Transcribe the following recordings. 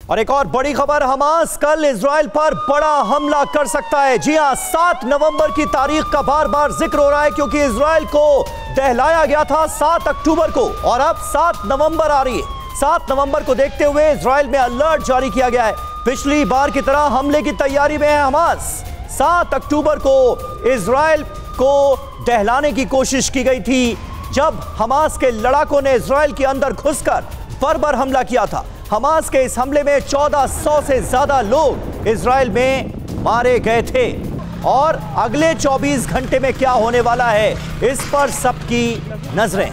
और एक और बड़ी खबर, हमास कल इजराइल पर बड़ा हमला कर सकता है। जी हां, 7 नवंबर की तारीख का बार बार जिक्र हो रहा है क्योंकि इजराइल को दहलाया गया था 7 अक्टूबर को और अब 7 नवंबर आ रही है। 7 नवंबर को देखते हुए इजराइल में अलर्ट जारी किया गया है। पिछली बार की तरह हमले की तैयारी में है हमास। 7 अक्टूबर को इजराइल को दहलाने की कोशिश की गई थी जब हमास के लड़ाकों ने इजराइल के अंदर घुसकर बर्बर हमला किया था। हमास के इस हमले में 1400 से ज्यादा लोग इजराइल में मारे गए थे और अगले 24 घंटे में क्या होने वाला है इस पर सबकी नजरें।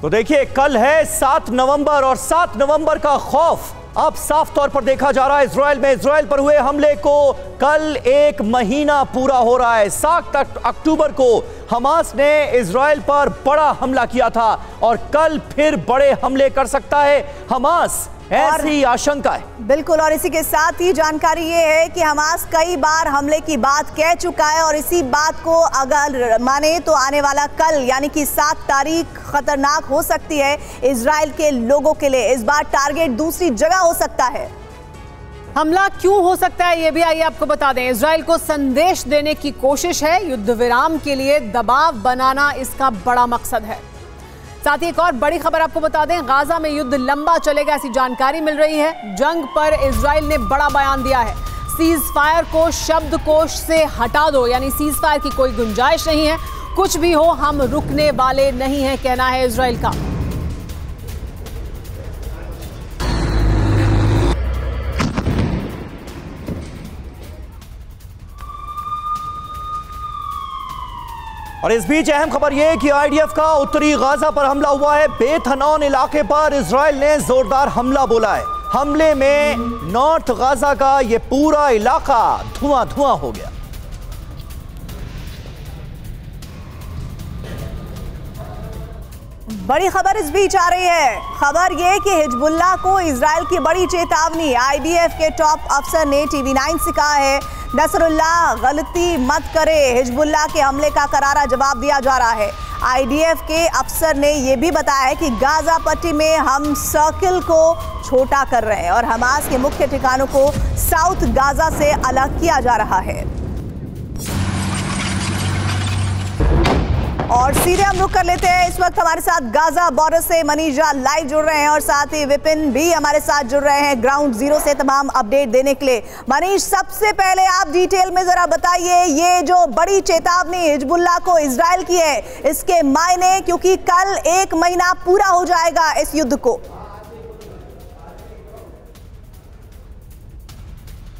तो देखिए, कल है 7 नवंबर और 7 नवंबर का खौफ अब साफ तौर पर देखा जा रहा है इजराइल में। इजराइल पर हुए हमले को कल 1 महीना पूरा हो रहा है। 7 अक्टूबर को हमास ने इजराइल पर बड़ा हमला किया था और कल फिर बड़े हमले कर सकता है हमास, ऐसी आशंका है। बिल्कुल, और इसी के साथ ही जानकारी ये है कि हमास कई बार हमले की बात कह चुका है और इसी बात को अगर माने तो आने वाला कल यानी कि 7 तारीख खतरनाक हो सकती है इजराइल के लोगों के लिए। इस बार टारगेट दूसरी जगह हो सकता है। हमला क्यों हो सकता है ये भी आइए आपको बता दें। इजराइल को संदेश देने की कोशिश है, युद्ध विराम के लिए दबाव बनाना इसका बड़ा मकसद है। साथ ही एक और बड़ी खबर आपको बता दें, गाजा में युद्ध लंबा चलेगा ऐसी जानकारी मिल रही है। जंग पर इजराइल ने बड़ा बयान दिया है। सीज फायर को शब्दकोश से हटा दो, यानी सीज फायर की कोई गुंजाइश नहीं है। कुछ भी हो, हम रुकने वाले नहीं हैं, कहना है इजराइल का। और इस बीच अहम खबर यह कि आईडीएफ का उत्तरी गाजा पर हमला हुआ है। बेत हनौन इलाके पर इजराइल ने जोरदार हमला बोला है। हमले में नॉर्थ गाजा का यह पूरा इलाका धुआं धुआं हो गया। बड़ी खबर इस बीच आ रही है। खबर यह कि हिजबुल्लाह को इजराइल की बड़ी चेतावनी। आईडीएफ के टॉप अफसर ने टीवी9 से कहा है, नसरुल्लाह गलती मत करे। हिजबुल्लाह के हमले का करारा जवाब दिया जा रहा है। आईडीएफ के अफसर ने यह भी बताया कि गाजा पट्टी में हम सर्किल को छोटा कर रहे हैं और हमास के मुख्य ठिकानों को साउथ गाजा से अलग किया जा रहा है। और सीधे हम रुक कर लेते हैं। इस वक्त हमारे साथ गाजा बॉर्डर से मनीषा लाइव जुड़ रहे हैं और साथ ही विपिन भी हमारे साथ जुड़ रहे हैं ग्राउंड जीरो से तमाम अपडेट देने के लिए। मनीष, सबसे पहले आप डिटेल में जरा बताइए, ये जो बड़ी चेतावनी हिजबुल्लाह को इजराइल की है, इसके मायने, क्योंकि कल 1 महीना पूरा हो जाएगा इस युद्ध को।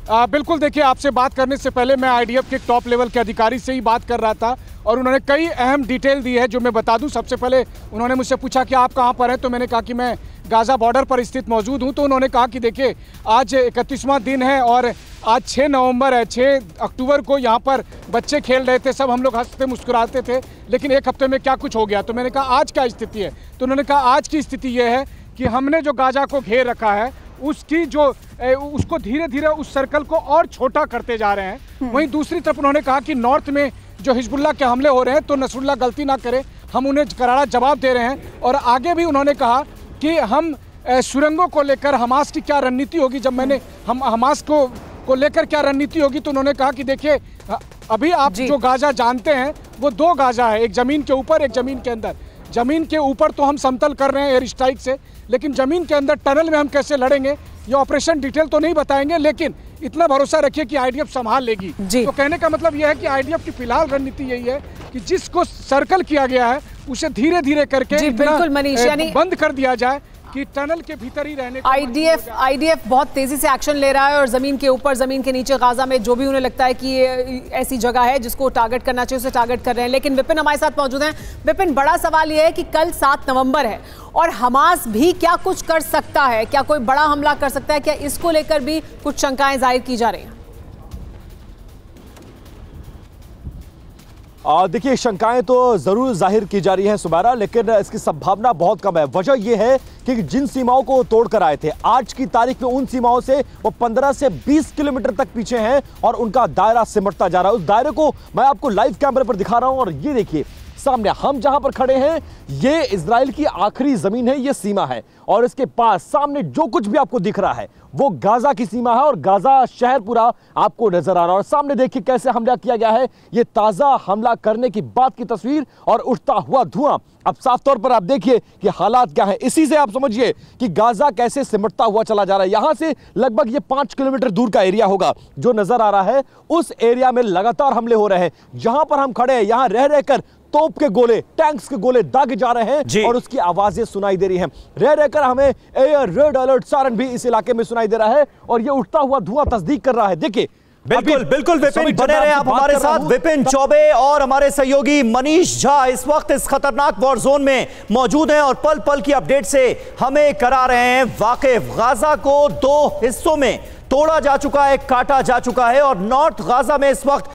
बिल्कुल, देखिए, आपसे बात करने से पहले मैं आईडीएफ के टॉप लेवल के अधिकारी से ही बात कर रहा था और उन्होंने कई अहम डिटेल दी है जो मैं बता दूं। सबसे पहले उन्होंने मुझसे पूछा कि आप कहां पर हैं, तो मैंने कहा कि मैं गाजा बॉर्डर पर स्थित मौजूद हूं। तो उन्होंने कहा कि देखिए, आज 31वां दिन है और आज 6 नवंबर है। 6 अक्टूबर को यहाँ पर बच्चे खेल रहे थे, सब हम लोग हंसते मुस्कुराते थे, लेकिन 1 हफ्ते में क्या कुछ हो गया। तो मैंने कहा आज क्या स्थिति है, तो उन्होंने कहा आज की स्थिति ये है कि हमने जो गाजा को घेर रखा है उसको धीरे धीरे उस सर्कल को और छोटा करते जा रहे हैं। वहीं दूसरी तरफ उन्होंने कहा कि नॉर्थ में जो हिजबुल्लाह के हमले हो रहे हैं तो नसरुल्लाह गलती ना करे, हम उन्हें करारा जवाब दे रहे हैं। और आगे भी उन्होंने कहा कि हम सुरंगों को लेकर हमास की क्या रणनीति होगी, जब मैंने हम हमास को लेकर क्या रणनीति होगी, तो उन्होंने कहा कि देखिए, अभी आप जो गाजा जानते हैं वो 2 गाजा है, एक जमीन के ऊपर, एक जमीन के अंदर। जमीन के ऊपर तो हम समतल कर रहे हैं एयर स्ट्राइक से, लेकिन जमीन के अंदर टनल में हम कैसे लड़ेंगे ये ऑपरेशन डिटेल तो नहीं बताएंगे, लेकिन इतना भरोसा रखिए कि आईडीएफ संभाल लेगी। तो कहने का मतलब यह है कि आईडीएफ की फिलहाल रणनीति यही है कि जिसको सर्कल किया गया है उसे धीरे धीरे करके बंद कर दिया जाए कि टनल के भीतर ही रहने को। आईडीएफ बहुत तेजी से एक्शन ले रहा है और जमीन के ऊपर, जमीन के नीचे गाजा में जो भी उन्हें लगता है कि ये ऐसी जगह है जिसको टारगेट करना चाहिए उसे टारगेट कर रहे हैं। लेकिन विपिन हमारे साथ मौजूद हैं। विपिन, बड़ा सवाल ये है कि कल 7 नवंबर है और हमास भी क्या कुछ कर सकता है, क्या कोई बड़ा हमला कर सकता है, क्या इसको लेकर भी कुछ शंकाएं जाहिर की जा रही हैं? देखिए, शंकाएं तो जरूर जाहिर की जा रही हैं सुबैरा, लेकिन इसकी संभावना बहुत कम है। वजह यह है कि जिन सीमाओं को तोड़कर आए थे, आज की तारीख में उन सीमाओं से वो 15 से 20 किलोमीटर तक पीछे हैं और उनका दायरा सिमटता जा रहा है। उस दायरे को मैं आपको लाइव कैमरे पर दिखा रहा हूं और ये देखिए, सामने हम जहां पर खड़े हैं ये इजराइल की आखिरी जमीन है, ये सीमा है और इसके पास सामने जो कुछ भी आपको दिख रहा है वो गाजा की सीमा है और गाजा शहर पूरा आपको नजर आ रहा है। और सामने देखिए कैसे हमला किया गया है, ये ताजा हमला करने की बात की तस्वीर और उठता हुआ धुआं। अब साफ तौर पर आप देखिए कि हालात क्या है, इसी से आप समझिए कि गाजा कैसे सिमटता हुआ चला जा रहा है। यहां से लगभग ये 5 किलोमीटर दूर का एरिया होगा जो नजर आ रहा है, उस एरिया में लगातार हमले हो रहे हैं। जहां पर हम खड़े हैं यहां रह रहकर तोप के गोले, टैंक्स के गोले दागे जा रहे हैं और उसकी आवाजें सुनाई दे रही हैं। रह रहकर हमें एयर रेड अलर्ट सायरन भी इस इलाके में सुनाई दे रहा है और ये उठता हुआ धुआं तस्दीक कर रहा है। देखिए बिल्कुल बिल्कुल विपिन बने रहे आप हमारे साथ। विपिन चौबे और हमारे सहयोगी मनीष झा इस वक्त इस खतरनाक वॉर जोन में मौजूद हैं और पल पल की अपडेट से हमें करा रहे हैं वाकिफ। गाजा को 2 हिस्सों में तोड़ा जा चुका है, काटा जा चुका है और नॉर्थ गाजा में इस वक्त